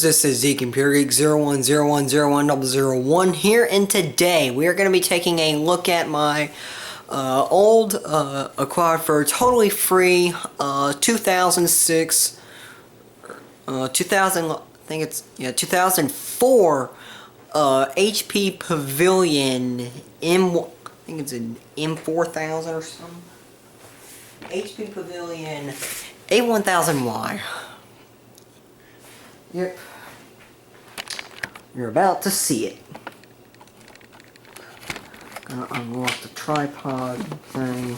This is the Computer Geek 0101010001 here, and today we are going to be taking a look at my old acquired for totally free 2006 2000 I think it's 2004 HP Pavilion I think it's an M4000 or something. HP Pavilion a1000y. Yep. You're about to see it. Gonna unlock the tripod thing.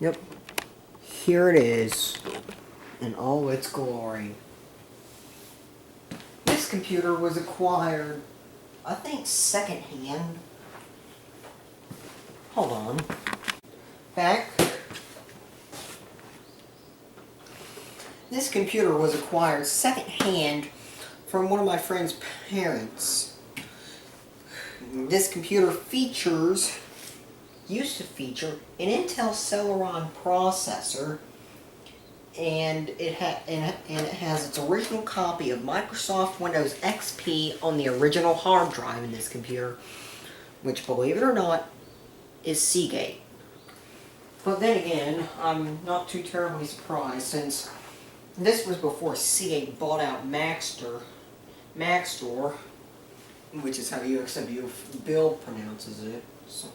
Yep. Here it is in all its glory. This computer was acquired, I think, secondhand. Hold on. Back. This computer was acquired secondhand from one of my friend's parents. This computer used to feature an Intel Celeron processor, and it has its original copy of Microsoft Windows XP on the original hard drive in this computer, which, believe it or not, is Seagate. But then again, I'm not too terribly surprised, since this was before Seagate bought out Maxtor, which is how UXW Bill pronounces it. So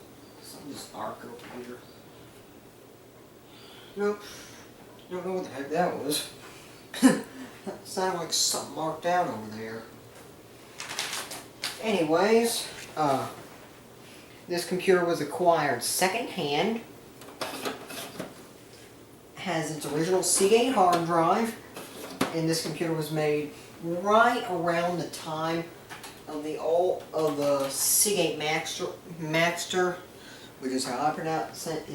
just arc over here. Nope. Don't know what the heck that was. That sounded like something marked out over there. Anyways, this computer was acquired secondhand. Has its original Seagate hard drive, and this computer was made right around the time of the Seagate Maxtor, which is how I pronounce it,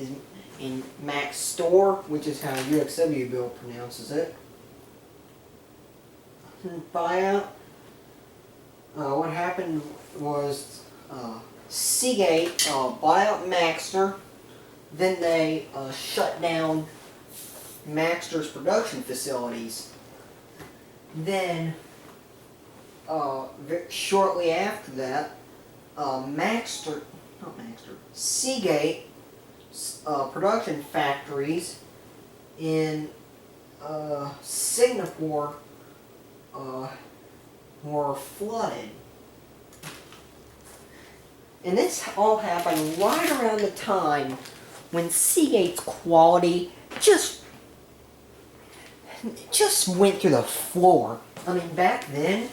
in Maxtor, which is how UXW Bill pronounces it. Buyout. What happened was Seagate bought out Maxtor. Then they shut down Maxtor's production facilities. Then, shortly after that, Seagate production factories in Singapore were flooded. And this all happened right around the time when Seagate's quality just went through the floor. I mean, back then,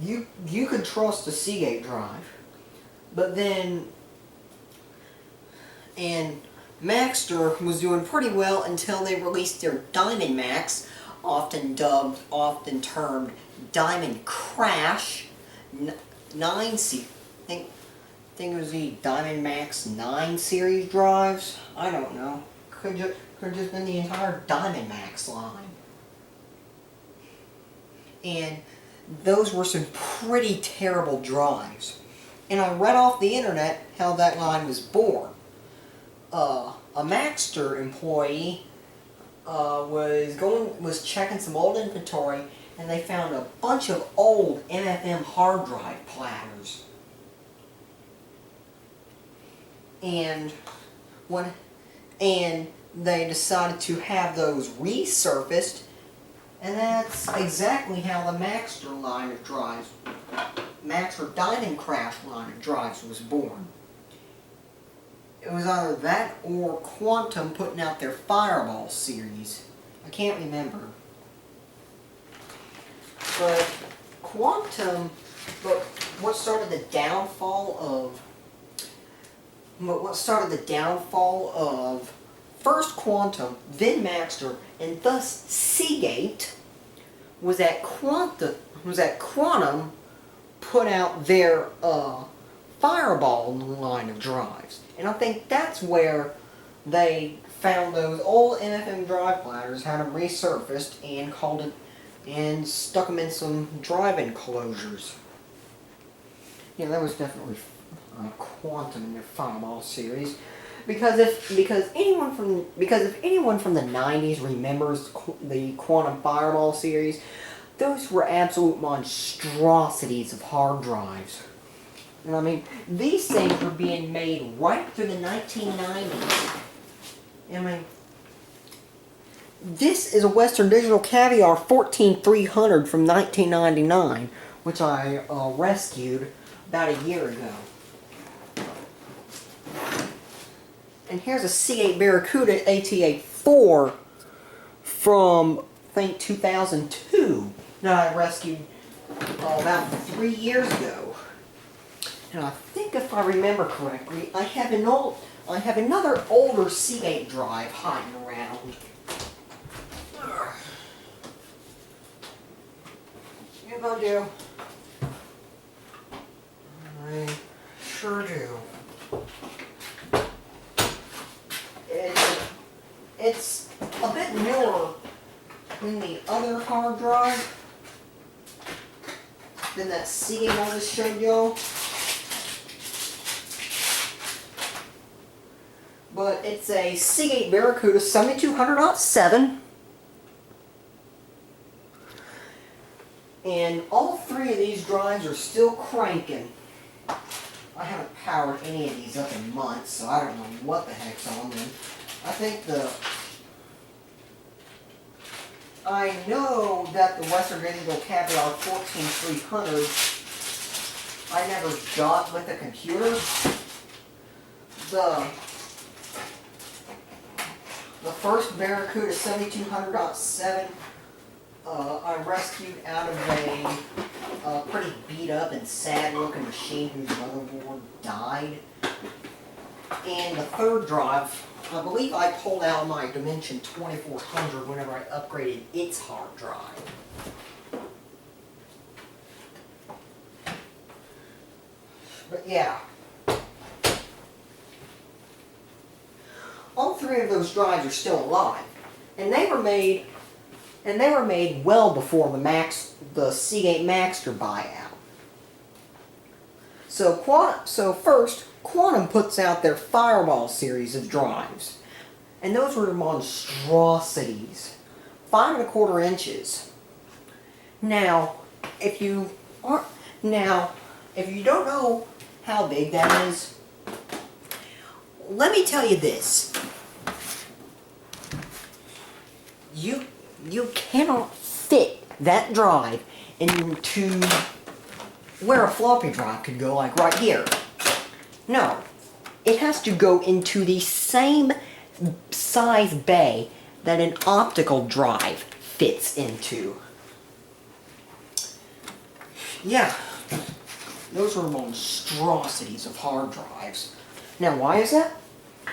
you could trust the Seagate drive. But then, and Maxtor was doing pretty well until they released their Diamond Max, often termed Diamond Crash, 9C. I think it was the Diamond Max 9 series drives. I don't know. Could have just been the entire Diamond Max line. And those were some pretty terrible drives. And I read off the internet how that line was born. A Maxtor employee was checking some old inventory, and they found a bunch of old MFM hard drive platters. And they decided to have those resurfaced, and that's exactly how the Maxtor line of drives, Maxtor Diamond Crash line of drives, was born. It was either that or Quantum putting out their Fireball series. I can't remember. But what started the downfall of first Quantum, then Maxtor, and thus Seagate, was that Quantum put out their Fireball line of drives. And I think that's where they found those old MFM drive platters, had them resurfaced, and called it, and stuck them in some drive enclosures. Yeah, that was definitely quantum in their Fireball series, because if anyone from the '90s remembers the Quantum Fireball series, those were absolute monstrosities of hard drives. And I mean, these things were being made right through the 1990s. I mean, this is a Western Digital Caviar 14300 from 1999, which I rescued about a year ago. And here's a C8 Barracuda ATA4 from, I think, 2002 that I rescued about 3 years ago. And I think, if I remember correctly, I have another older C8 drive hiding around. Yes, I do. I sure do. It's a bit newer than the other hard drive, than that C8 I just showed y'all. But it's a C8 Barracuda 7200.7. And all three of these drives are still cranking. I haven't powered any of these up in months, so I don't know what the heck's on them. I know that the Western Digital Caviar 14300 I never got with the computer. The first Barracuda 7200.7 I rescued out of a pretty beat up and sad looking machine whose motherboard died. And the third drive, I believe I pulled out my Dimension 2400 whenever I upgraded its hard drive. But yeah. All three of those drives are still alive. And they were made well before the Seagate Maxter buyout. So first, Quantum puts out their Fireball series of drives. And those were monstrosities. 5¼ inches. Now, if you don't know how big that is, let me tell you this. You cannot fit that drive into where a floppy drive could go, like right here. No. It has to go into the same size bay that an optical drive fits into. Yeah. Those are monstrosities of hard drives. Now, why is that?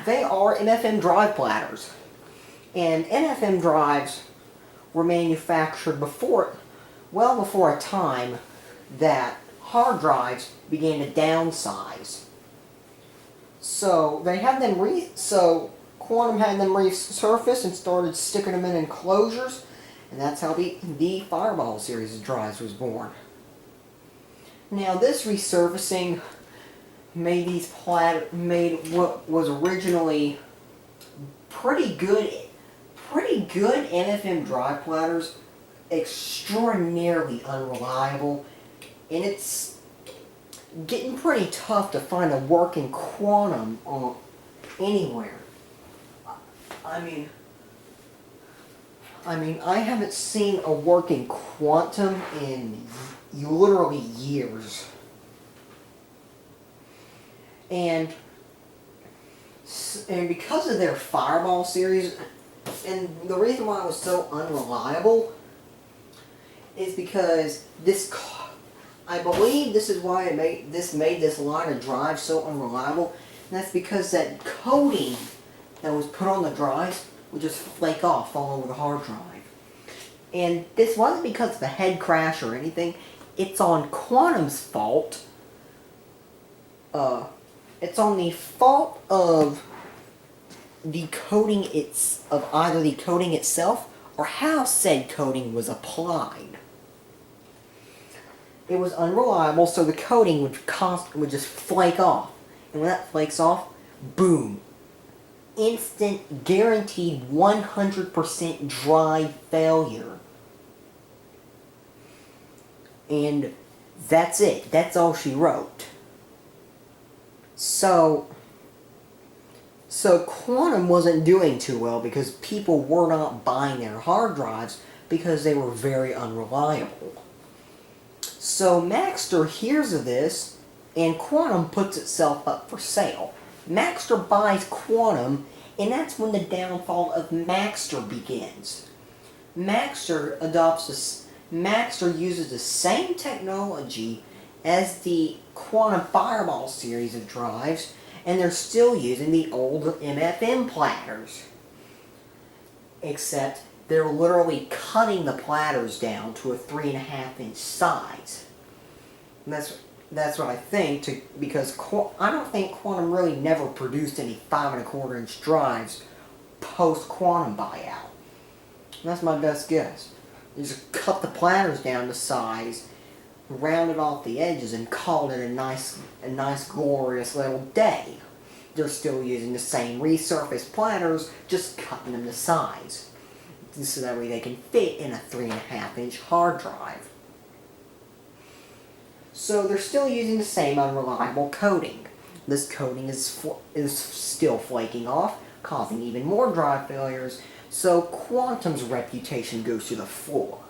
They are MFM drive platters. And MFM drives were manufactured well before a time that hard drives began to downsize. So Quantum had them resurfaced and started sticking them in enclosures, and that's how the Fireball series of drives was born. Now, this resurfacing made what was originally pretty good MFM drive platters extraordinarily unreliable, and it's getting pretty tough to find a working Quantum anywhere. I mean, I haven't seen a working Quantum in literally years. And because of their Fireball series, and the reason why it was so unreliable is because I believe this is why it made this line of drives so unreliable, and that's because that coating that was put on the drives would just flake off all over the hard drive. And this wasn't because of a head crash or anything. It's on Quantum's fault. It's on the fault of the coating of either the coating itself or how said coating was applied. It was unreliable, so the coating would just flake off. And when that flakes off, boom. Instant, guaranteed 100% dry failure. And that's it. That's all she wrote. So Quantum wasn't doing too well because people were not buying their hard drives because they were very unreliable. So Maxtor hears of this, and Quantum puts itself up for sale. Maxtor buys Quantum, and that's when the downfall of Maxtor begins. Maxtor uses the same technology as the Quantum Fireball series of drives, and they're still using the old MFM platters. Except they're literally cutting the platters down to a 3.5-inch size. And that's what I think, because I don't think Quantum really never produced any 5.25-inch drives post-Quantum buyout. And that's my best guess. They just cut the platters down to size, rounded off the edges, and called it a nice glorious little day. They're still using the same resurfaced platters, just cutting them to size, so that way they can fit in a 3.5-inch hard drive. So they're still using the same unreliable coating. This coating is still flaking off, causing even more drive failures, so Quantum's reputation goes to the floor.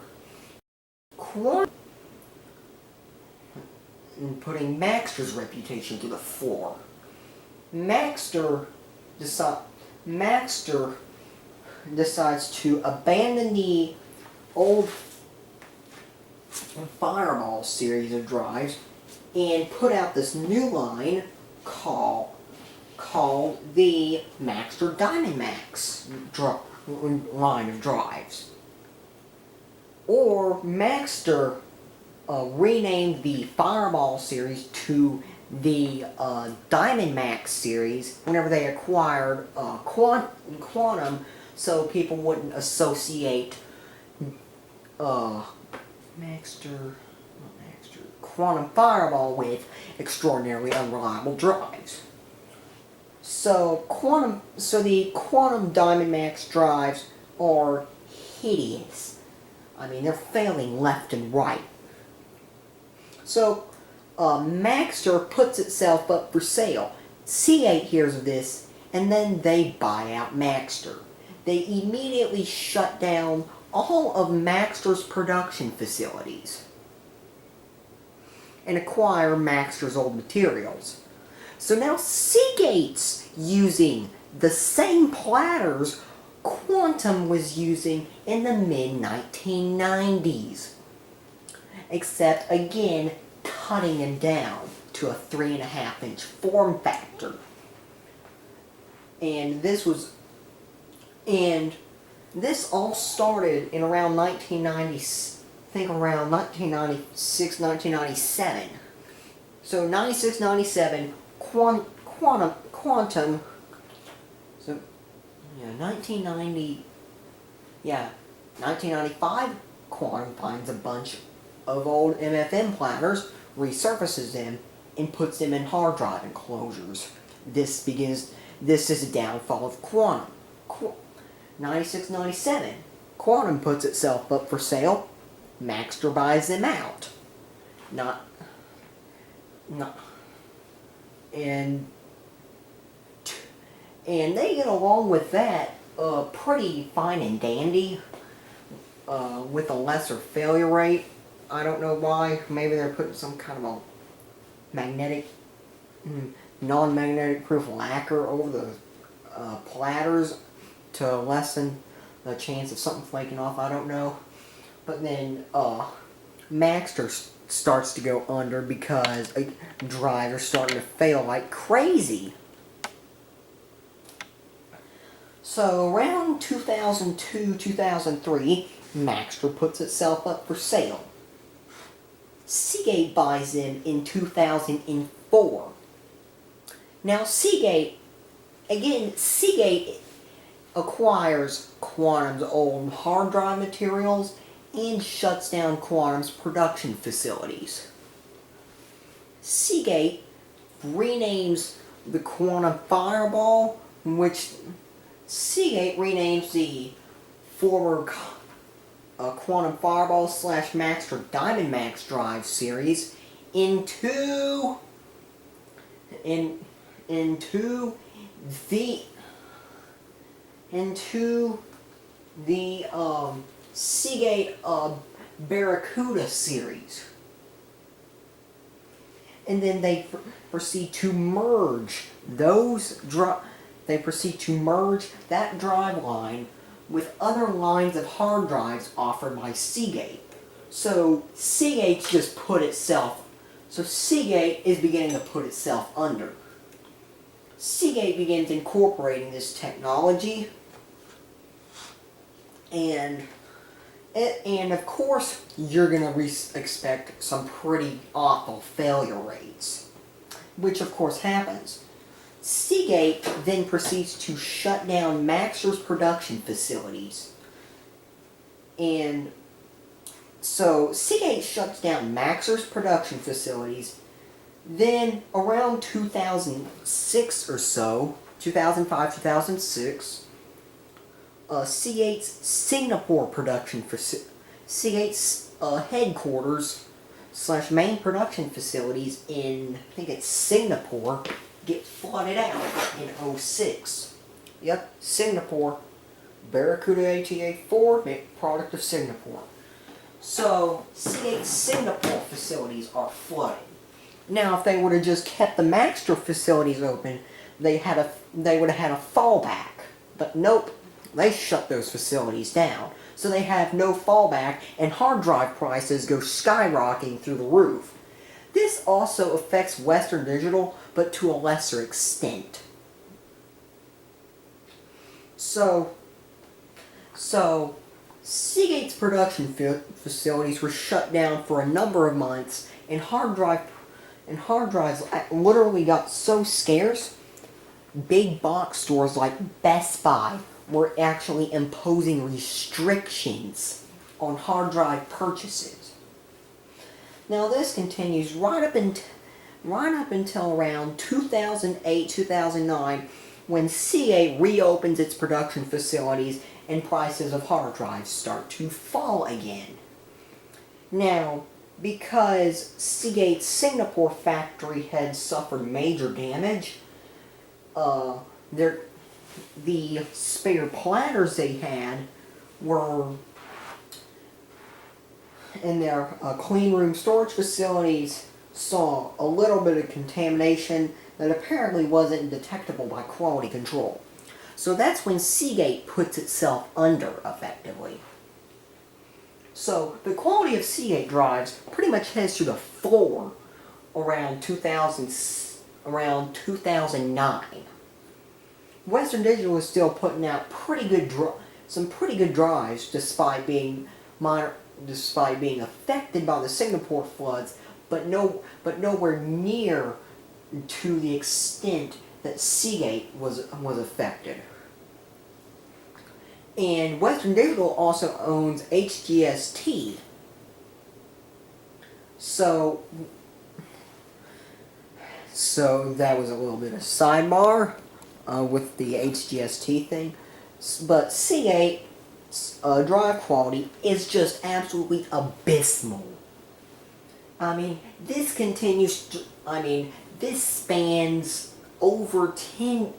And putting Maxtor's reputation to the floor. Maxtor decides to abandon the old Fireball series of drives and put out this new line called the Maxtor Diamond Max line of drives. Or Maxtor renamed the Fireball series to the Diamond Max series whenever they acquired Quantum, so people wouldn't associate Quantum Fireball with extraordinarily unreliable drives. So the Quantum Diamond Max drives are hideous. I mean, they're failing left and right. So Maxtor puts itself up for sale. Seagate hears of this, and then they buy out Maxtor. They immediately shut down all of Maxtor's production facilities and acquire Maxtor's old materials. So now Seagate's using the same platters Quantum was using in the mid-1990s. Except, again, cutting them down to a 3.5-inch form factor. And this all started in around 1996, 1997. So 96, 97, Quantum, so, 1995, Quantum finds a bunch of old MFM platters, resurfaces them, and puts them in hard drive enclosures. This is the downfall of Quantum. 96, 97, Quantum puts itself up for sale. Maxtor buys them out. And they get along with that pretty fine and dandy with a lesser failure rate. I don't know why. Maybe they're putting some kind of a non-magnetic proof lacquer over the platters to lessen the chance of something flaking off. I don't know. But then Maxtor starts to go under because drives are starting to fail like crazy. So around 2002, 2003, Maxtor puts itself up for sale. Seagate buys them in 2004. Now Seagate acquires Quantum's old hard drive materials and shuts down Quantum's production facilities. Seagate renames the Quantum Fireball, which Seagate renames the former Quantum Fireball / Maxter Diamond Max drive series into the Seagate Barracuda series. And then they proceed to merge that drive line with other lines of hard drives offered by Seagate. So Seagate is beginning to put itself under. Seagate begins incorporating this technology, and of course you're going to expect some pretty awful failure rates, which of course happens. Seagate then proceeds to shut down Maxter's production facilities. And so Seagate shuts down Maxter's production facilities. Then around 2006 or so, 2005, 2006, Seagate's Singapore Seagate's headquarters / main production facilities in, I think it's Singapore, get flooded out in 2006. Yep, Singapore. Barracuda ATA4, product of Singapore. So, Seagate's Singapore facilities are flooded. Now, if they would have just kept the Maxter facilities open, they would have had a fallback. But nope, they shut those facilities down. So they have no fallback, and hard drive prices go skyrocketing through the roof. This also affects Western Digital, but to a lesser extent. So Seagate's production facilities were shut down for a number of months, and hard drives literally got so scarce, big box stores like Best Buy were actually imposing restrictions on hard drive purchases. Now this continues right up until around 2008, 2009, when Seagate reopens its production facilities and prices of hard drives start to fall again. Now, because Seagate's Singapore factory had suffered major damage, the spare platters they had were in their clean room storage facilities saw a little bit of contamination that apparently wasn't detectable by quality control. So that's when Seagate puts itself under, effectively. So the quality of Seagate drives pretty much heads to the floor around 2009. Western Digital is still putting out some pretty good drives, despite being affected by the Singapore floods, but nowhere near to the extent that Seagate was affected. And Western Digital also owns HGST. So that was a little bit of sidebar with the HGST thing. But Seagate's drive quality is just absolutely abysmal. I mean, this spans over 10,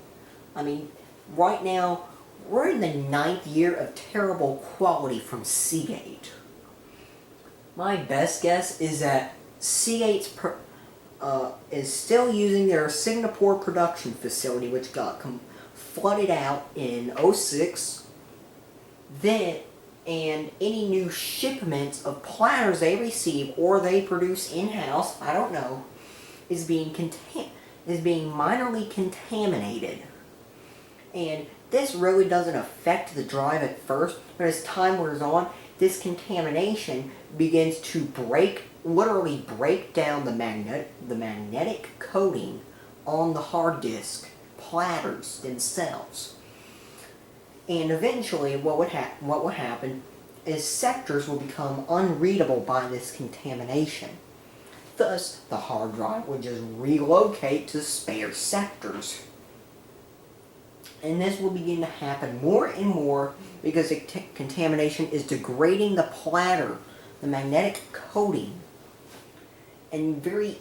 right now, we're in the 9th year of terrible quality from Seagate. My best guess is that Seagate is still using their Singapore production facility, which got flooded out in 2006. And any new shipments of platters they receive or they produce in-house, I don't know, is being minorly contaminated. And this really doesn't affect the drive at first, but as time wears on, this contamination begins to literally break down the magnetic coating on the hard disk platters themselves. And eventually what would happen is sectors will become unreadable by this contamination. Thus, the hard drive would just relocate to spare sectors. And this will begin to happen more and more because the contamination is degrading the platter, the magnetic coating, and very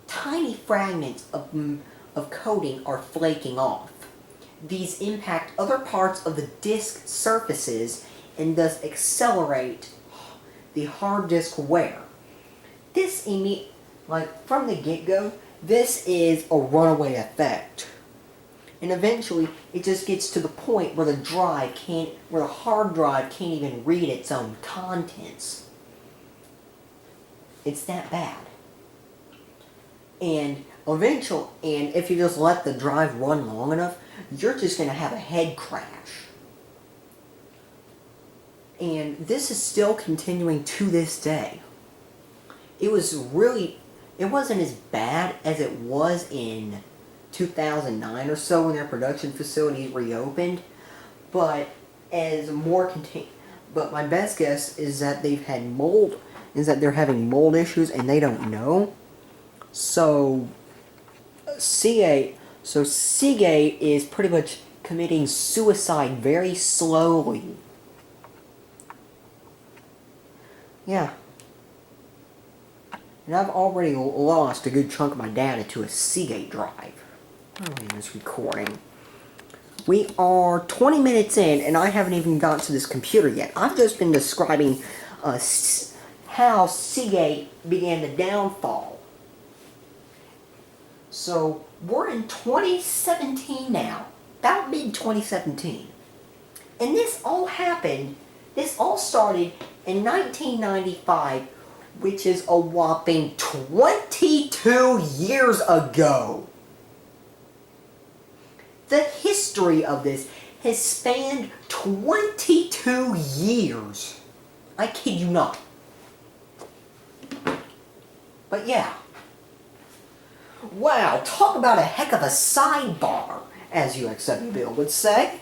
tiny fragments of coating are flaking off. These impact other parts of the disk surfaces and thus accelerate the hard disk wear. This from the get-go, this is a runaway effect. And eventually, it just gets to the point where the hard drive can't even read its own contents. It's that bad. And if you just let the drive run long enough, you're just going to have a head crash. And this is still continuing to this day. It wasn't as bad as it was in 2009 or so when their production facilities reopened, but my best guess is that they're having mold issues and they don't know. So Seagate is pretty much committing suicide very slowly. Yeah. And I've already lost a good chunk of my data to a Seagate drive. In this recording. We are 20 minutes in and I haven't even gotten to this computer yet. I've just been describing how Seagate began the downfall. So we're in 2017 now, about mid-2017. And this all started in 1995, which is a whopping 22 years ago. The history of this has spanned 22 years. I kid you not. But yeah. Wow, talk about a heck of a sidebar, as UXW Bill would say.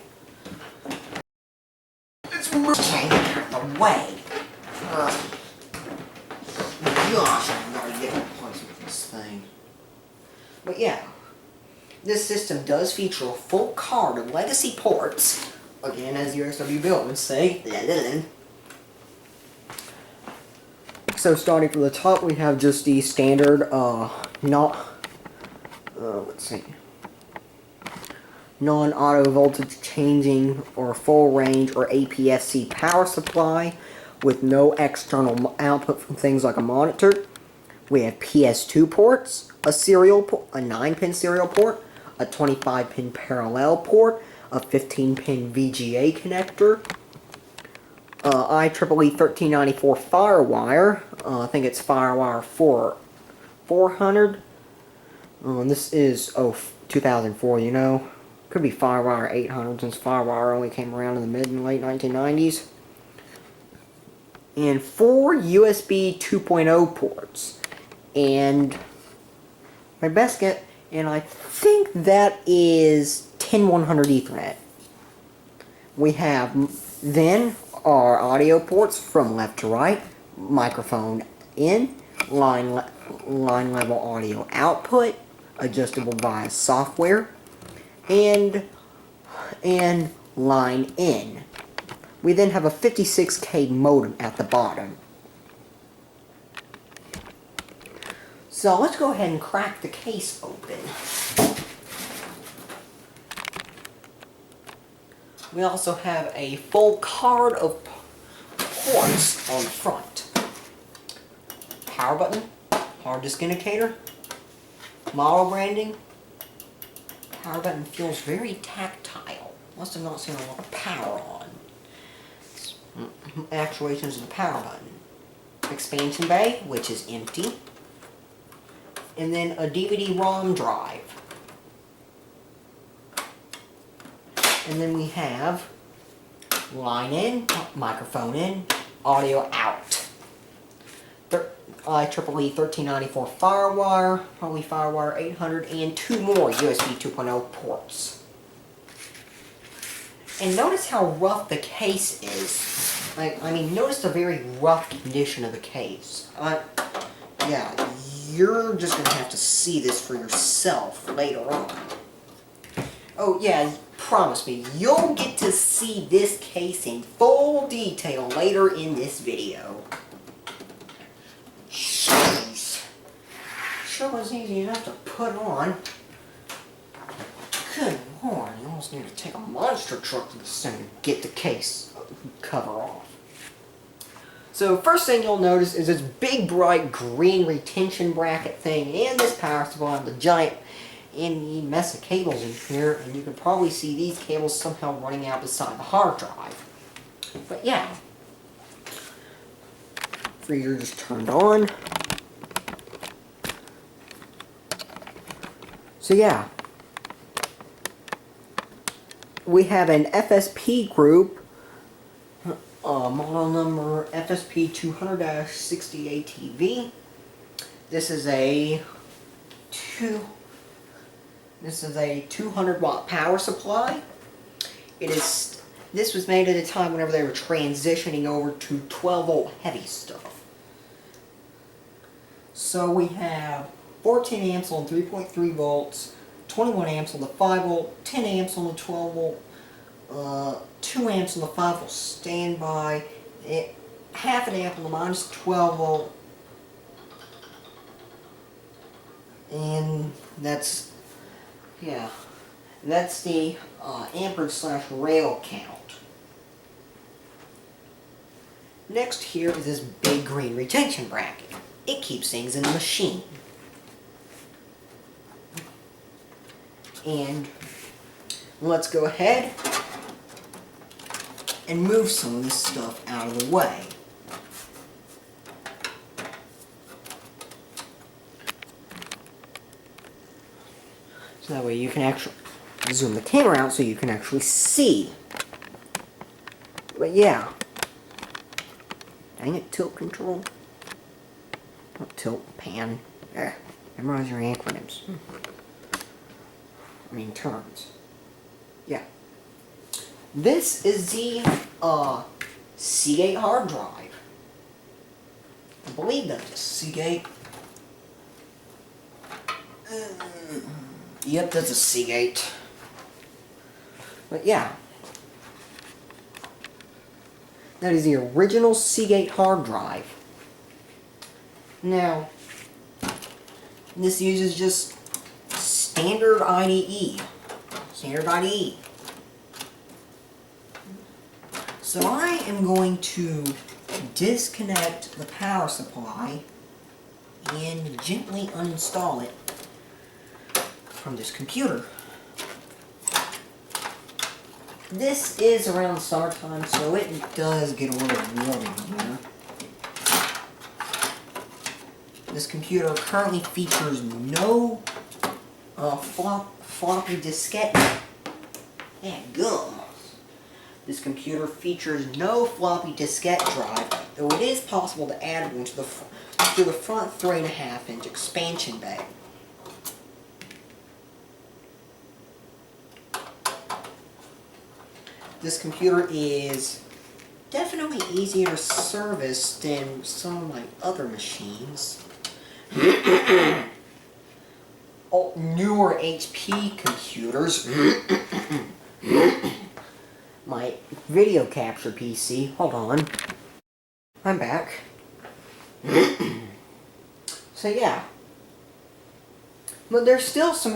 Let's move out of the way. Gosh, I gotta get in place with this thing. But yeah. This system does feature a full card of legacy ports, again as UXW Bill would say. So starting from the top, we have just the standard, non-auto voltage changing or full range or APS-C power supply with no external output from things like a monitor. We have PS2 ports, a 9-pin serial port, a 25-pin parallel port, a 15-pin VGA connector, IEEE 1394 FireWire, I think it's FireWire 400, this is 2004, you know, could be FireWire 800 since FireWire only came around in the mid and late 1990s, and 4 USB 2.0 ports, and my best guess, and I think that is 10100 Ethernet. We have then our audio ports from left to right, microphone in, line level audio output, adjustable via software, and line in. We then have a 56K modem at the bottom. So let's go ahead and crack the case open. We also have a full card of ports on the front. Power button, hard disk indicator, model branding. Power button feels very tactile. Must have not seen a lot of power on. Actuations of the power button. Expansion bay, which is empty. And then a DVD-ROM drive. And then we have line in, microphone in, audio out. IEEE 1394 FireWire, probably FireWire 800, and 2 more USB 2.0 ports. And notice how rough the case is. I mean, notice the very rough condition of the case. Yeah, you're just going to have to see this for yourself later on. Oh yeah, promise me, you'll get to see this case in full detail later in this video. Jeez. Sure was easy enough to put on. Good lord, you almost need to take a monster truck to the center to get the case cover off. So first thing you'll notice is this big bright green retention bracket thing and this power supply and the giant and mess of cables in here, and you can probably see these cables somehow running out beside the hard drive. But yeah. Freezer just turned on. So yeah. We have an FSP group. Model number FSP200-60ATV. This is a 200 watt power supply. This was made at a time whenever they were transitioning over to 12 volt heavy stuff. So we have 14 amps on 3.3 volts, 21 amps on the 5 volt, 10 amps on the 12 volt, 2 amps on the 5 volt standby, half an amp on the minus 12 volt, and that's the amperage/rail count. Next here is this big green retention bracket. It keeps things in the machine. And let's go ahead and move some of this stuff out of the way. So that way you can actually zoom the camera out so you can actually see. But yeah. Dang it, tilt control. Not tilt, pan. Memorize your acronyms. I mean terms. Yeah. This is the Seagate hard drive. I believe that's a Seagate. Yep, that's a Seagate. But yeah. That is the original Seagate hard drive. Now, this uses just standard IDE. Standard IDE. So I am going to disconnect the power supply and gently uninstall it from this computer. This is around summertime, so it does get a little warm in here. This computer currently features no floppy diskette. And gum. This computer features no floppy diskette drive, though it is possible to add one to the front 3.5-inch expansion bay. This computer is definitely easier to service than some of my other machines. Newer HP computers. My video capture PC. Hold on. I'm back. So yeah. But there's still some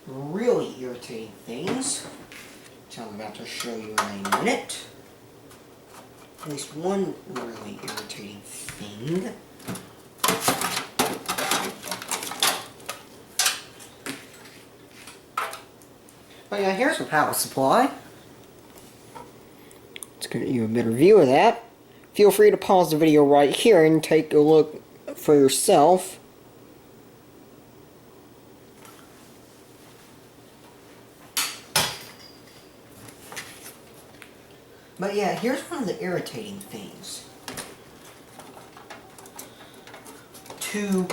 really irritating things, which I'm about to show you in a minute. At least one really irritating thing. But yeah, here's the power supply. Let's give you a better view of that. Feel free to pause the video right here and take a look for yourself. But yeah, here's one of the irritating things. To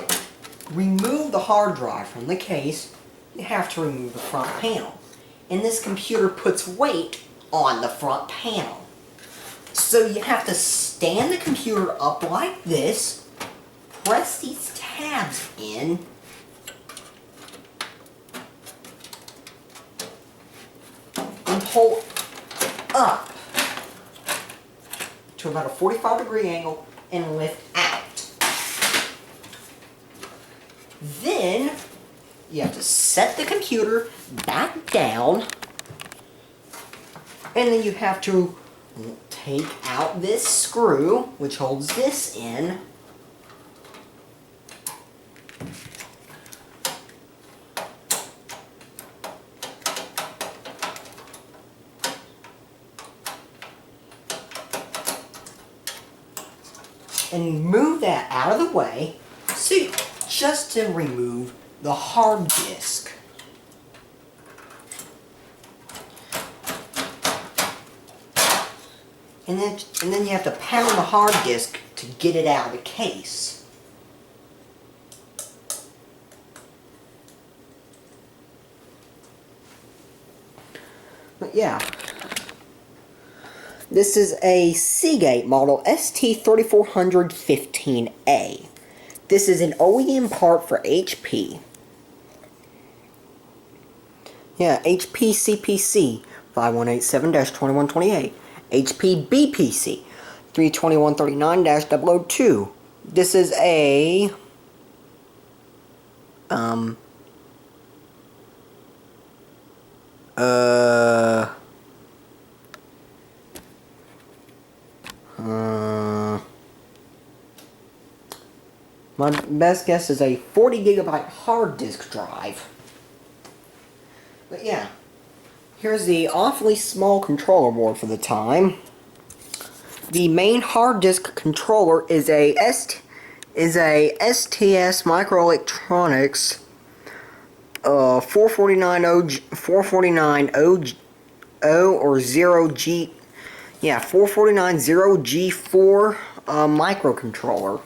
remove the hard drive from the case, you have to remove the front panel. and this computer puts weight on the front panel. So you have to stand the computer up like this, press these tabs in, and pull up to about a 45-degree angle and lift out. Then you have to set the computer back down, and then you have to take out this screw, which holds this in, and move that out of the way, so just to remove the hard disk. And then you have to pound the hard disk to get it out of the case. But yeah, this is a Seagate model ST3415A. This is an OEM part for HP. Yeah, HP CPC 5187-2128. HP BPC 32139-002. This is a my best guess is a 40GB hard disk drive. But yeah, here's the awfully small controller board for the time. The main hard disk controller is a STS Microelectronics 449O or 0G, yeah, 4490G4 microcontroller.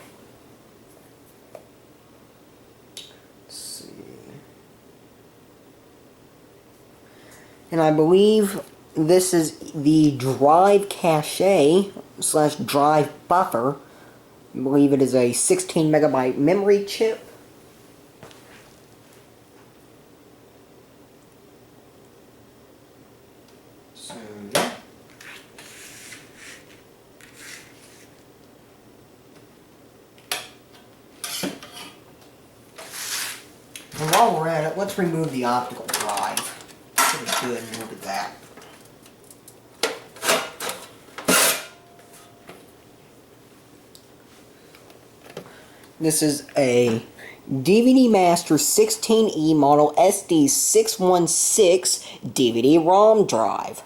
And I believe this is the drive cache / drive buffer. I believe it is a 16MB memory chip. So yeah. And while we're at it, let's remove the optical drive. Pretty good, and look at that. This is a DVD Master 16E model SD616 DVD-ROM drive.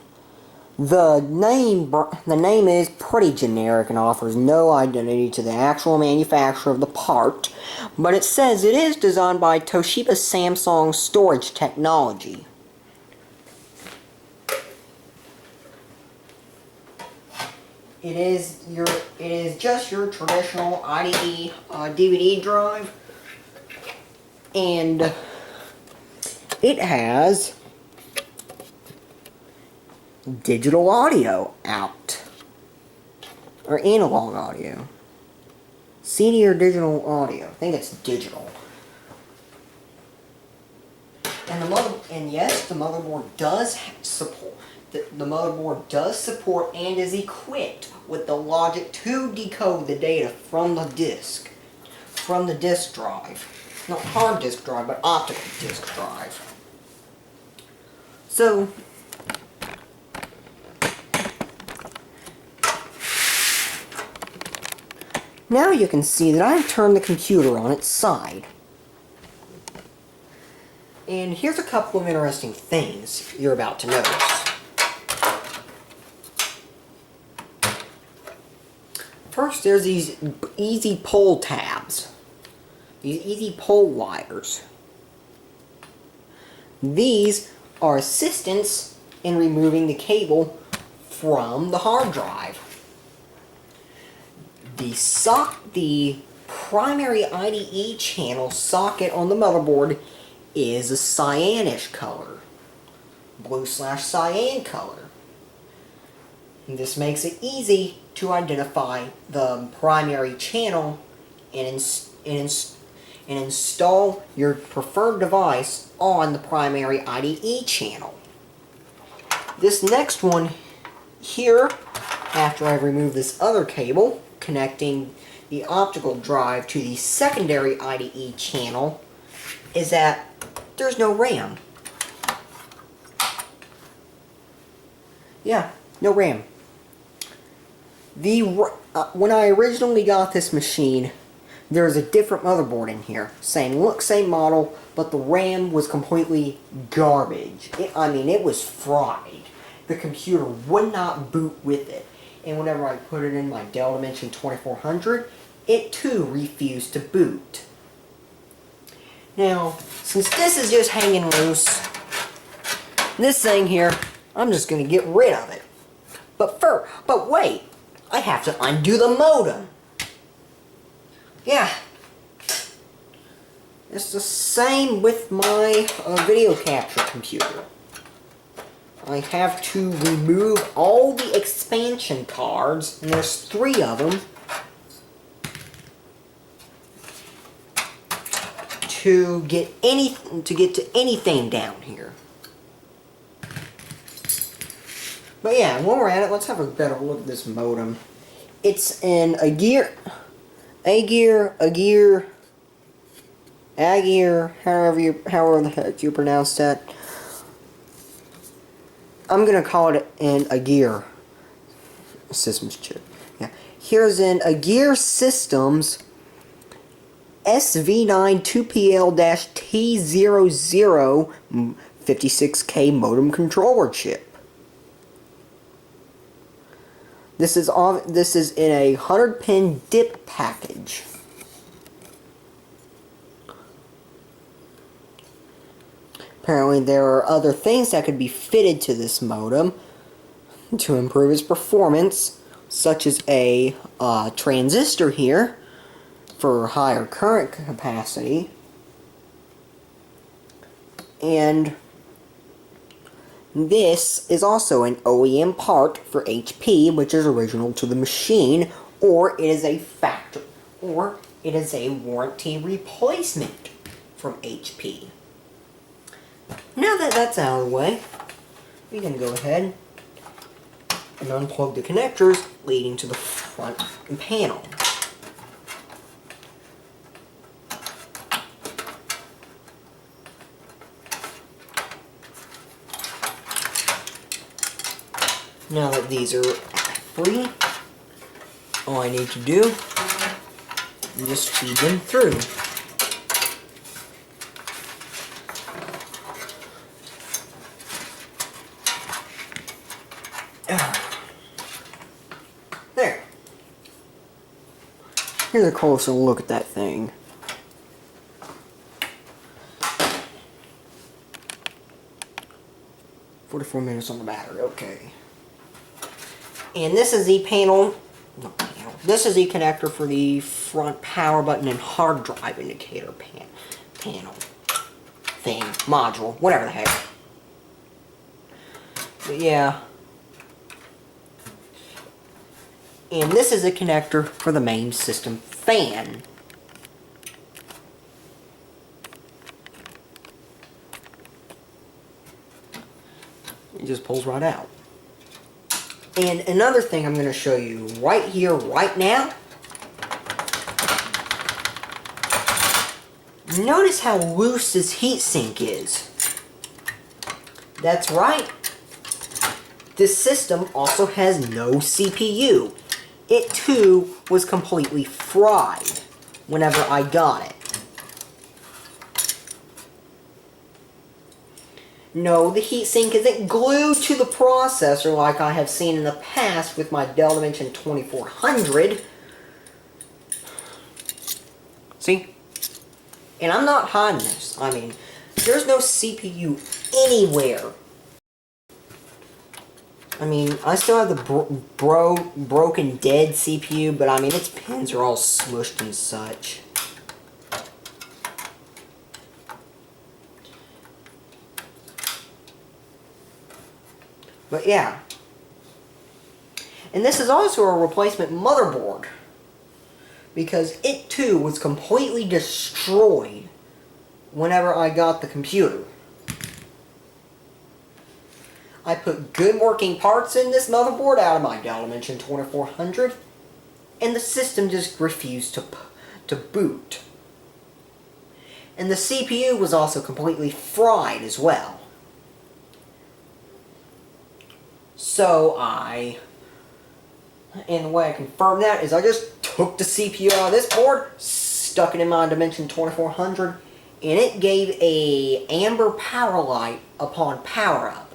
The name is pretty generic and offers no identity to the actual manufacturer of the part, but it says it is designed by Toshiba Samsung Storage Technology. It is just your traditional IDE DVD drive, and it has digital audio out, or analog audio, CD or digital audio. I think it's digital. And yes, the motherboard does support. The motherboard does support and is equipped with the logic to decode the data from the disk drive. Not hard disk drive, but optical disk drive. So, now you can see that I've turned the computer on its side. And here's a couple of interesting things you're about to notice. First, there's these easy pull tabs. These easy pull wires. These are assistants in removing the cable from the hard drive. The primary IDE channel socket on the motherboard is a cyanish color. blue/cyan color. And this makes it easy to identify the primary channel and install your preferred device on the primary IDE channel. This next one here, after I remove this other cable connecting the optical drive to the secondary IDE channel, is that there's no RAM. Yeah, no RAM. When I originally got this machine, there was a different motherboard in here, saying, look, same model, but the RAM was completely garbage. It was fried. The computer would not boot with it. And whenever I put it in my Dell Dimension 2400, it too refused to boot. Now, since this is just hanging loose, this thing here, I'm just going to get rid of it. But wait, I have to undo the modem. Yeah. It's the same with my video capture computer. I have to remove all the expansion cards, and there's 3 of them, to get to anything down here. But yeah, while we're at it, let's have a better look at this modem. It's an Agir, however the heck you pronounce that. I'm gonna call it an Agir Systems chip. Yeah, here's an Agir Systems SV9 2PL-T00 56K modem controller chip. This is in a 100-pin DIP package. Apparently there are other things that could be fitted to this modem to improve its performance, such as a transistor here for higher current capacity, and this is also an OEM part for HP, which is original to the machine, or it is a factory, or it is a warranty replacement from HP. Now that that's out of the way, we can go ahead and unplug the connectors leading to the front panel. Now that these are free, all I need to do is just feed them through. There. Here's a closer look at that thing. $44 on the battery, okay. And this is the this is the connector for the front power button and hard drive indicator panel thing, module, whatever the heck. But yeah. And this is a connector for the main system fan. It just pulls right out. And another thing I'm going to show you right here, right now. Notice how loose this heatsink is. That's right. This system also has no CPU. It too was completely fried whenever I got it. No, the heatsink isn't glued to the processor like I have seen in the past with my Dell Dimension 2400. See? And I'm not hiding this. I mean, there's no CPU anywhere. I mean, I still have the broken dead CPU, but I mean, its pins are all smushed and such. But yeah. And this is also a replacement motherboard, because it too was completely destroyed whenever I got the computer. I put good working parts in this motherboard out of my Dell Dimension 2400, and the system just refused to boot. And the CPU was also completely fried as well. So and the way I confirmed that is I just took the CPU out of this board, stuck it in my Dimension 2400, and it gave a amber power light upon power up.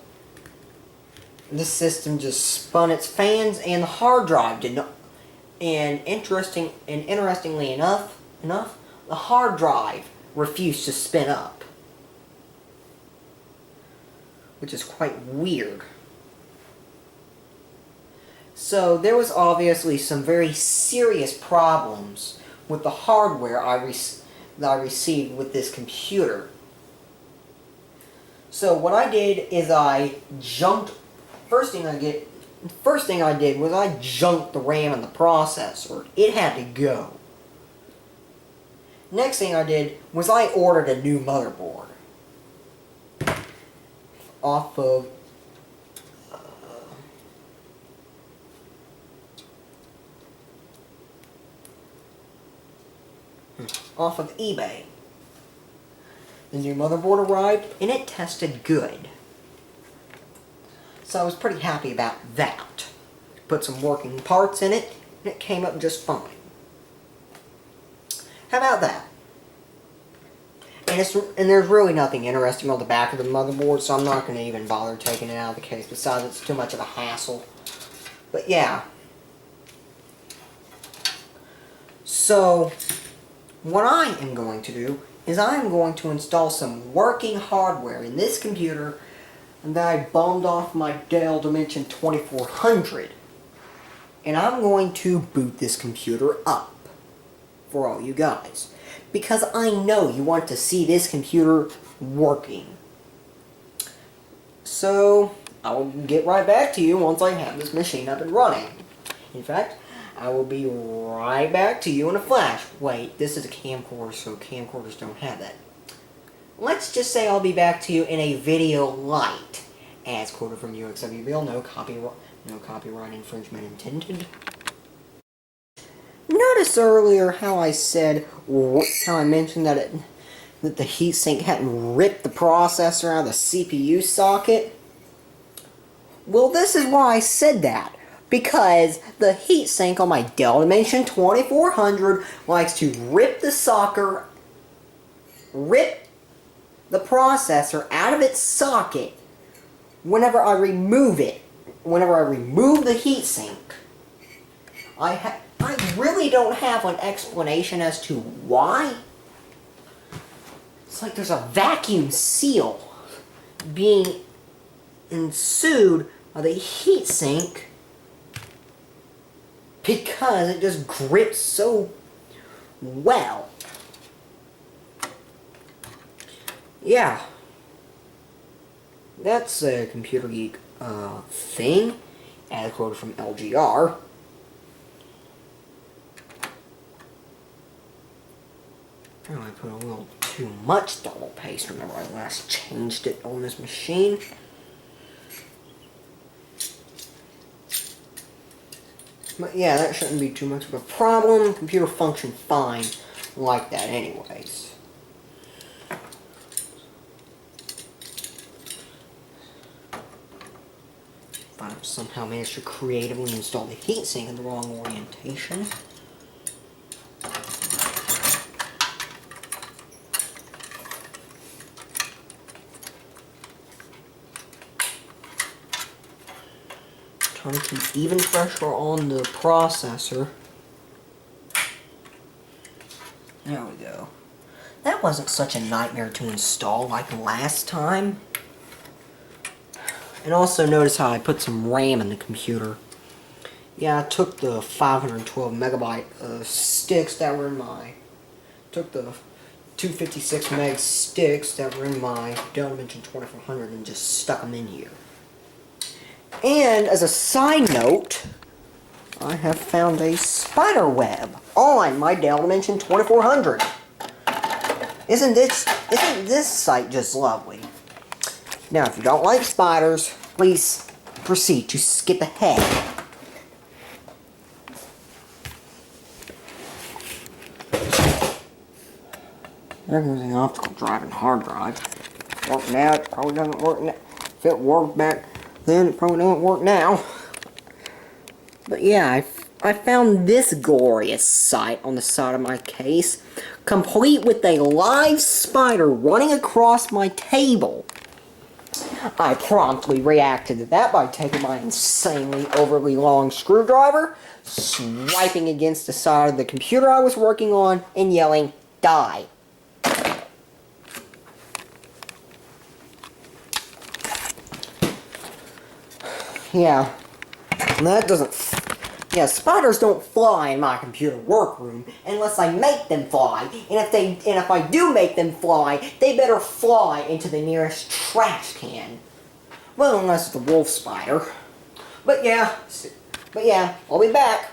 This system just spun its fans, and the hard drive did not. And interestingly enough, the hard drive refused to spin up, which is quite weird. So there was obviously some very serious problems with the hardware that I received with this computer. So what I did is first thing I did was I junked the RAM and the processor. It had to go. Next thing I did was I ordered a new motherboard off of eBay. The new motherboard arrived and it tested good. So I was pretty happy about that. Put some working parts in it and it came up just fine. How about that? And there's really nothing interesting on the back of the motherboard, so I'm not going to even bother taking it out of the case. Besides, it's too much of a hassle. But yeah. So what I am going to do is I am going to install some working hardware in this computer that I bombed off my Dell Dimension 2400. And I'm going to boot this computer up for all you guys, because I know you want to see this computer working. So I'll get right back to you once I have this machine up and running. In fact, I will be right back to you in a flash. Wait, this is a camcorder, so camcorders don't have that. Let's just say I'll be back to you in a video light, as quoted from UXW Bill. No copyright infringement intended. Notice earlier how I mentioned that the heatsink hadn't ripped the processor out of the CPU socket? Well, this is why I said that. Because the heatsink on my Dell Dimension 2400 likes to rip the processor out of its socket whenever I remove it. Whenever I remove the heatsink. I really don't have an explanation as to why. It's like there's a vacuum seal being ensued by the heatsink because it just grips so well. Yeah. That's a Computer Geek thing, as quoted from LGR. Oh, I put a little too much double paste whenever I last changed it on this machine. But yeah, that shouldn't be too much of a problem. Computer functioned fine like that anyways. If I somehow managed to creatively install the heatsink in the wrong orientation. Trying to keep even pressure on the processor. There we go. That wasn't such a nightmare to install like last time. And also notice how I put some RAM in the computer. Yeah, I took the 512 megabyte sticks that were in my... Took the 256 meg sticks that were in my Dell Dimension 2400 and just stuck them in here. And as a side note, I have found a spider web on my Dell Dimension 2400. Isn't this site just lovely? Now, if you don't like spiders, please proceed to skip ahead. There goes the optical drive and hard drive. Work now, it probably doesn't work now. If it worked back then, it probably doesn't work now. But yeah, I found this glorious sight on the side of my case, complete with a live spider running across my table. I promptly reacted to that by taking my insanely overly long screwdriver, swiping against the side of the computer I was working on, and yelling, "Die!" Yeah, that doesn't... Yeah, spiders don't fly in my computer workroom unless I make them fly. And if I do make them fly, they better fly into the nearest trash can. Well, unless it's a wolf spider. But yeah, I'll be back.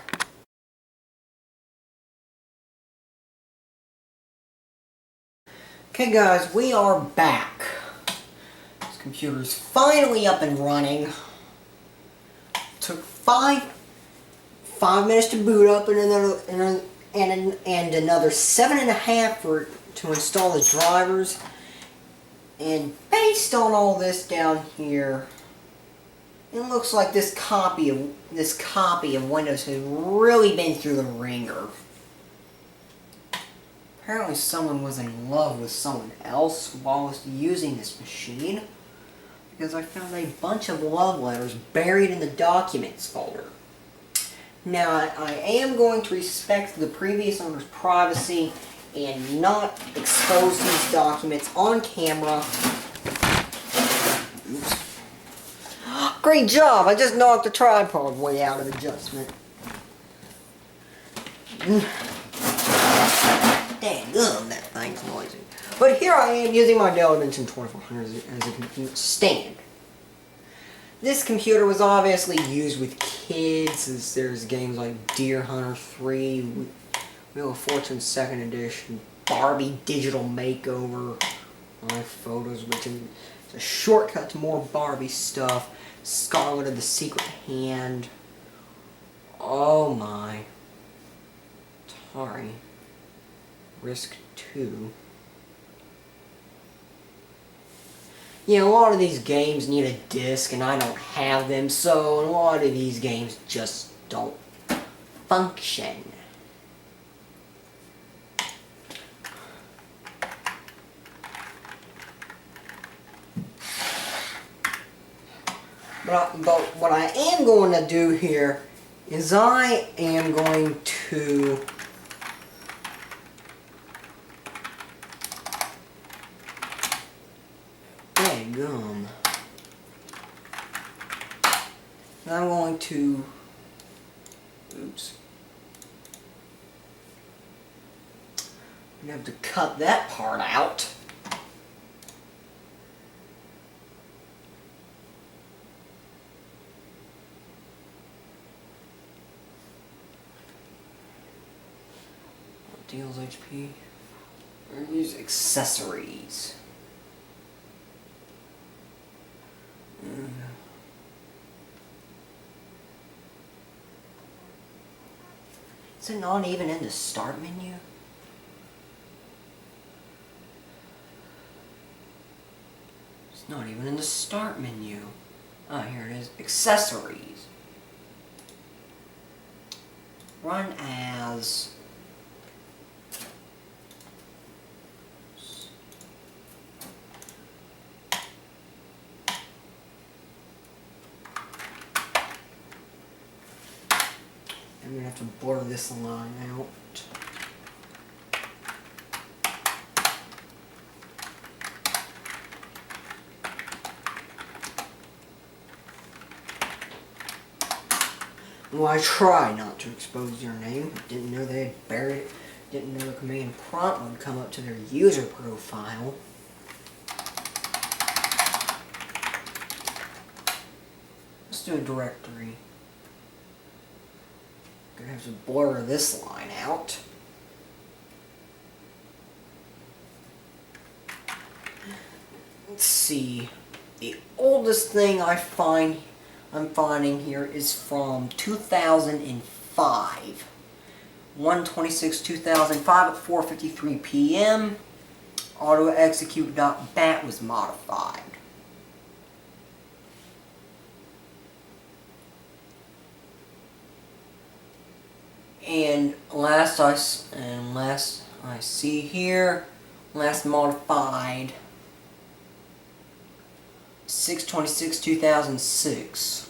Okay guys, we are back. This computer's finally up and running. Took five minutes to boot up and another 7.5 to install the drivers. And based on all this down here, it looks like this copy of Windows has really been through the ringer. Apparently someone was in love with someone else while I was using this machine, because I found a bunch of love letters buried in the documents folder. Now, I am going to respect the previous owner's privacy and not expose these documents on camera. Oops. Great job! I just knocked the tripod way out of adjustment. Dang, that thing's noisy. But here I am using my Dell Dimension 2400 as a computer stand. This computer was obviously used with kids, as there's games like Deer Hunter 3, Wheel of Fortune 2nd Edition, Barbie Digital Makeover, my photos, which is a shortcut to more Barbie stuff, Scarlet of the Secret Hand, oh my, Atari, Risk 2. Yeah, a lot of these games need a disc, and I don't have them, so a lot of these games just don't function. But what I am going to do here is I am going to gum. And I'm going to, oops, I'm going to have to cut that part out. Deals HP. Or use accessories. Is it not even in the start menu? It's not even in the start menu. Ah, here it is. Accessories. Run as... I'm going to have to blur this line out. Well, I try not to expose your name. Didn't know they had buried it. Didn't know the command prompt would come up to their user profile. do a directory. Gonna have to blur this line out. Let's see. The oldest thing I'm finding here is from 2005. 1/26/2005 at 4:53 p.m. AutoExecute.bat was modified. And last I see here, last modified 6/26/2006. So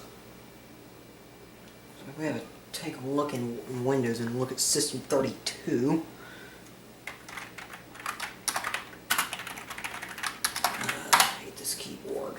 we have to take a look in Windows and look at System 32. I hate this keyboard.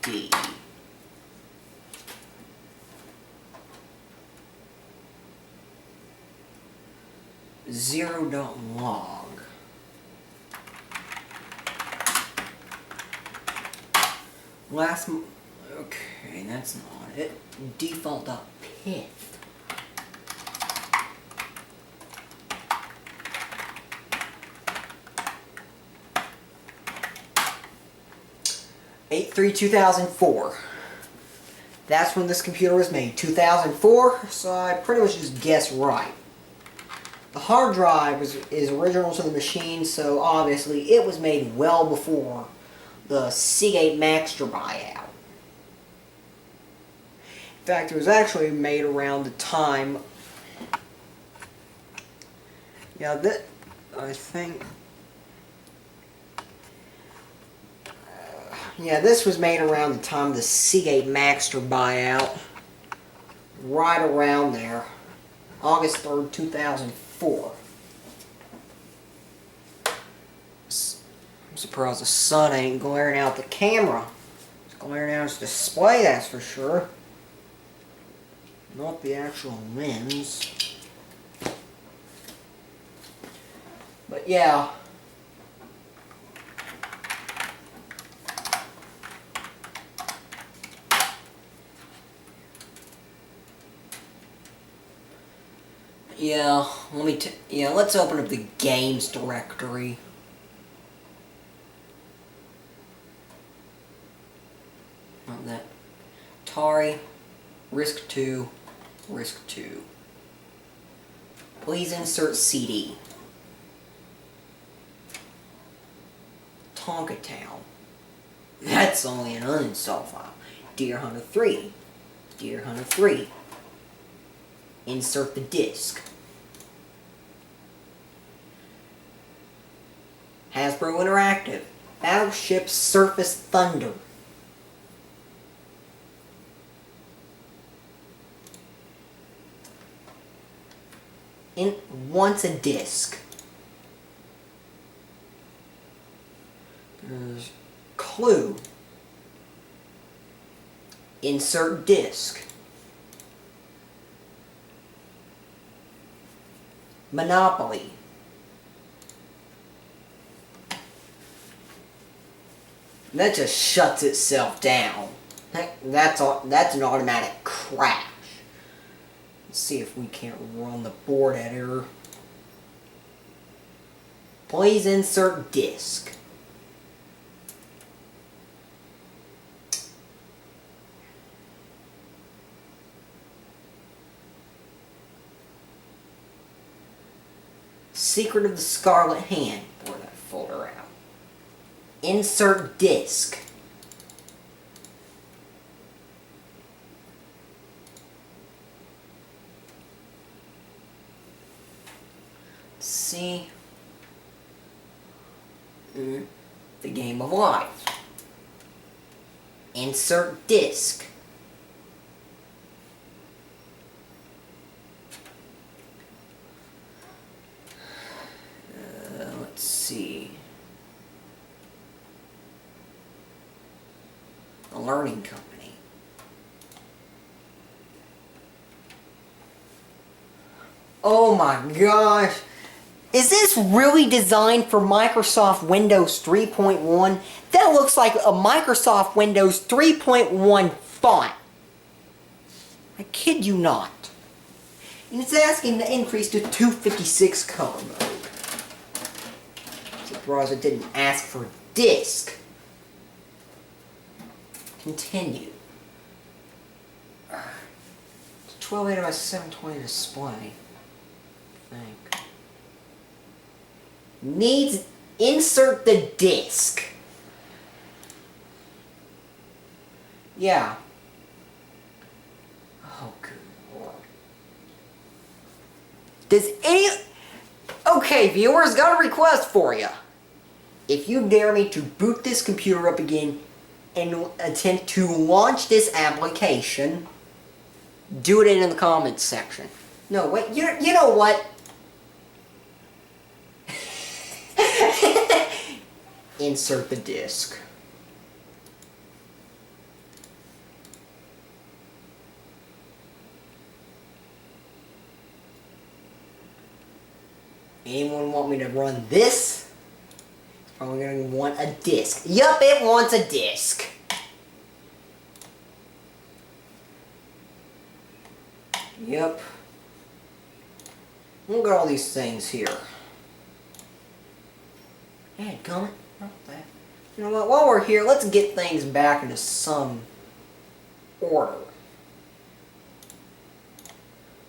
/D. .log. Okay, that's not it. Default.pith. (8/3/2004). That's when this computer was made, 2004, so I pretty much just guessed right. The hard drive is original to the machine, so obviously it was made well before the Seagate Maxter buyout. In fact, it was actually made around the time, this was made around the time of the Seagate Maxter buyout, right around there, August 3rd, 2004. I'm surprised the sun ain't glaring out the camera. It's glaring out its display, that's for sure. Not the actual lens. But yeah. Let's open up the games directory. Not that. Atari, Risk 2, Risk 2. Please insert CD. Tonka Town. That's only an uninstall file. Deer Hunter 3. Deer Hunter 3. Insert the disc. Hasbro Interactive. Battleship Surface Thunder. Wants a disc. There's Clue. Insert disc. Monopoly. That just shuts itself down. That's an automatic crash. Let's see if we can't run the board editor. Please insert disk. Secret of the Scarlet Hand. Blur that folder out. Insert disk. See? The Game of Life. Insert disk. let's see. A learning company. Oh my gosh. Is this really designed for Microsoft Windows 3.1? That looks like a Microsoft Windows 3.1 font. I kid you not. And it's asking to increase to 256 color mode. Surprised it didn't ask for disk. Continue. 1280 by 720 display. I think. Needs insert the disk. Yeah. Oh, good Lord. Does any... Okay, viewers, got a request for you. If you dare me to boot this computer up again and attempt to launch this application, do it in the comments section. No, wait, you know what? Insert the disk. Anyone want me to run this? It's probably going to want a disk. Yup, it wants a disk. Yep. Look at all these things here. Hey, comment. You know what? While we're here, let's get things back into some order.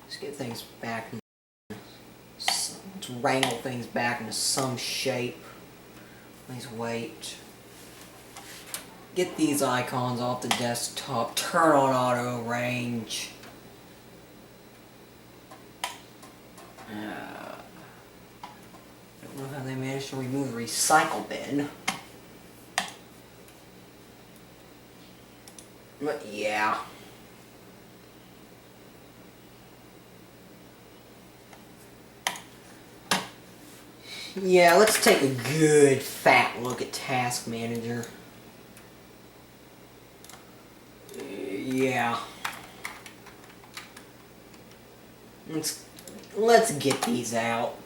Let's get things back into let's wrangle things back into some shape. Please wait. Get these icons off the desktop. Turn on auto range. I don't know how they managed to remove the recycle bin. But yeah. Yeah, let's take a good fat look at Task Manager. Yeah. Let's get these out.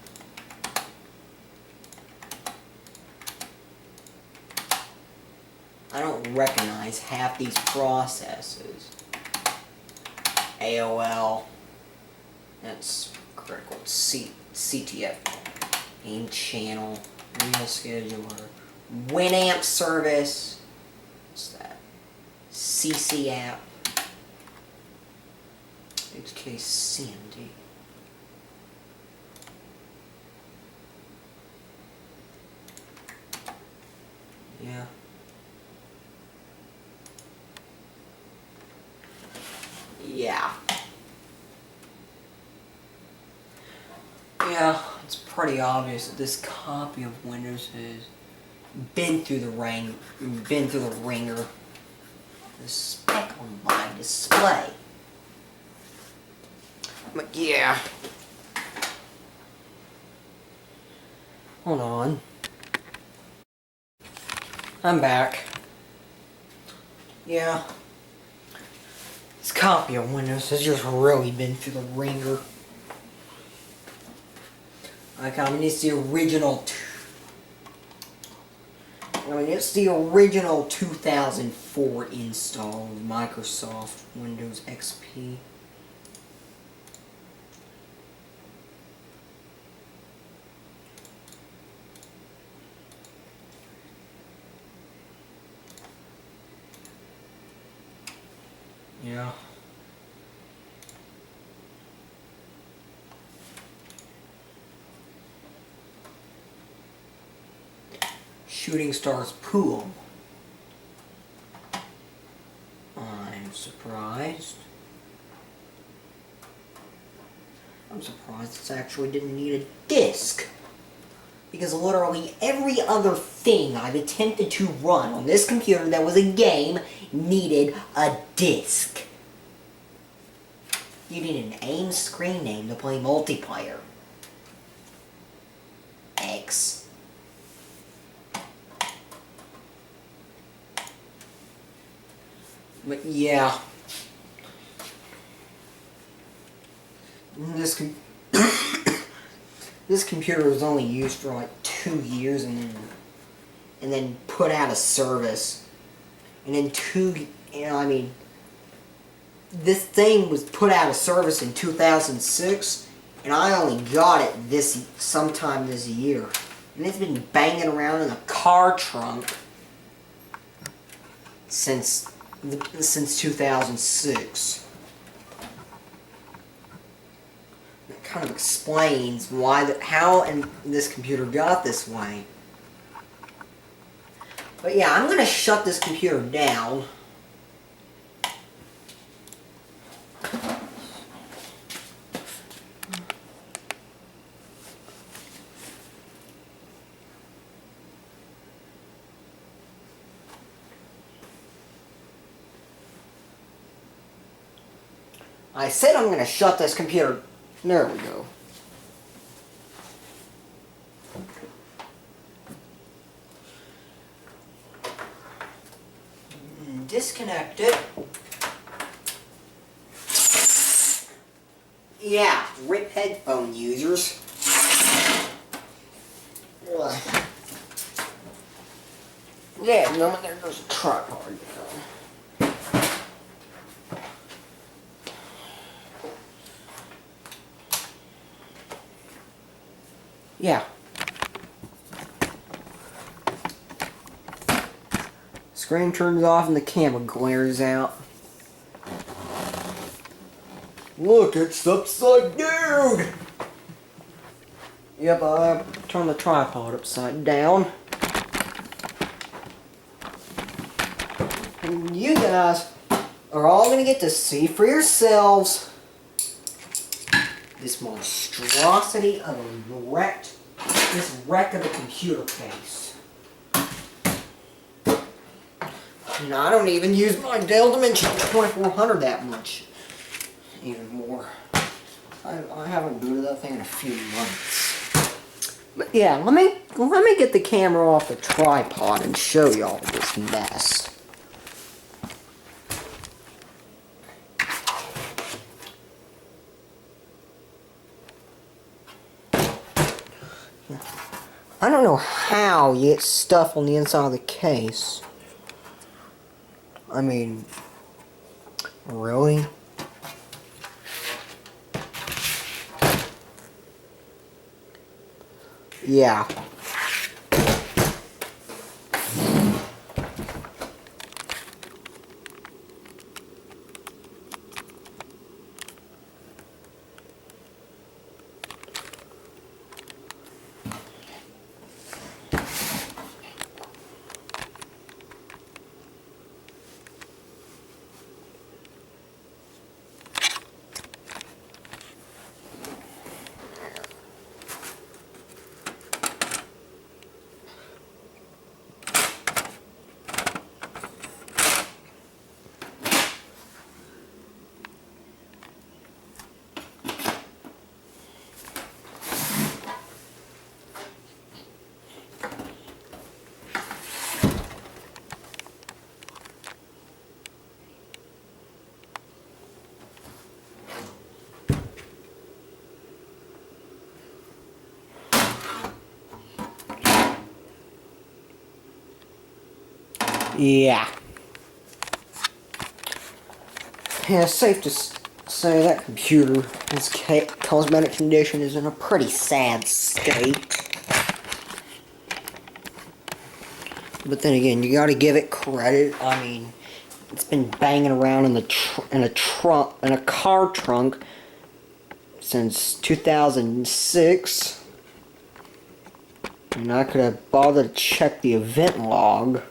I don't recognize half these processes. AOL. That's critical. CTF. Aim channel. Real scheduler. Winamp service. What's that? CC app. HKCMD. Yeah. Yeah. Yeah, it's pretty obvious that this copy of Windows has been through the ringer. The spec on my display. But yeah. Hold on. I'm back. Yeah. This copy of Windows has just really been through the ringer. It's the original. It's the original 2004 install of Microsoft Windows XP. Yeah. Shooting Stars Pool. I'm surprised. I'm surprised this actually didn't need a disc. Because literally every other thing I've attempted to run on this computer that was a game needed a disc. You need an AIM screen name to play multiplayer. X. But yeah. This this computer was only used for like 2 years and then put out of service. And then this thing was put out of service in 2006, and I only got it sometime this year. And it's been banging around in a car trunk since 2006. It kind of explains how this computer got this way. But yeah, I'm going to shut this computer down. I said I'm going to shut this computer. There we go. Disconnect it. Yeah, rip headphone users. Ugh. Yeah, no, there goes a tripod. Yeah. Screen turns off and the camera glares out. Look, it's upside down! Yep, I turned the tripod upside down. And you guys are all going to get to see for yourselves this monstrosity of this wreck of a computer case. And I don't even use my Dell Dimension 2400 that much. Even more. I haven't booted that thing in a few months. But yeah, let me get the camera off the tripod and show y'all this mess. I don't know how you get stuff on the inside of the case. I mean, really? Yeah. Yeah. Yeah, it's safe to say that computer, its cosmetic condition, is in a pretty sad state. But then again, you gotta give it credit. I mean, it's been banging around in a car trunk since 2006. And I could have bothered to check the event log.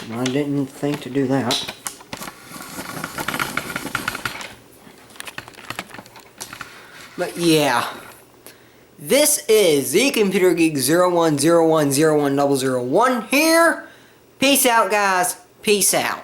I didn't think to do that. But yeah, this is the Computer Geek 010101001 here. Peace out, guys. Peace out.